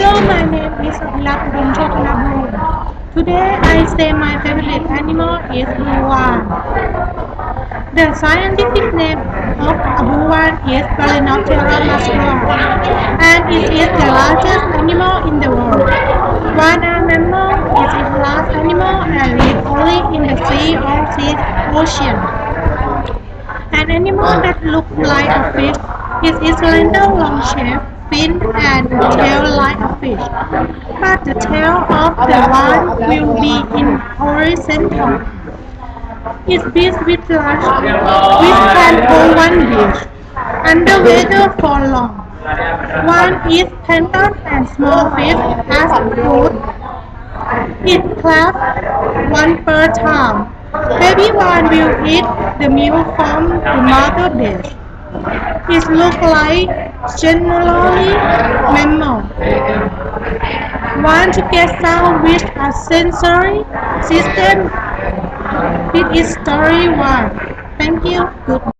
Hello, my name is Abhilak Rumchotanablu. Today I say my favorite animal is blue whale. The scientific name of a blue whale is Balanoptera muscula, and it is the largest animal in the world. One-eyed mammal is its last animal and lives only in the sea or sea ocean. An animal that looks like a fish is its slender long shape, fin and tail like a fish, but the tail of the whale will be in horizontal. Its beak with large which can hold one fish underwater for long. One eats plankton and small fish as food. It claps one per time. Baby one will eat the meal from the mother dish. It looks like generally mammal. Want to get sound with a sensory system? It is story one. Thank you. Good.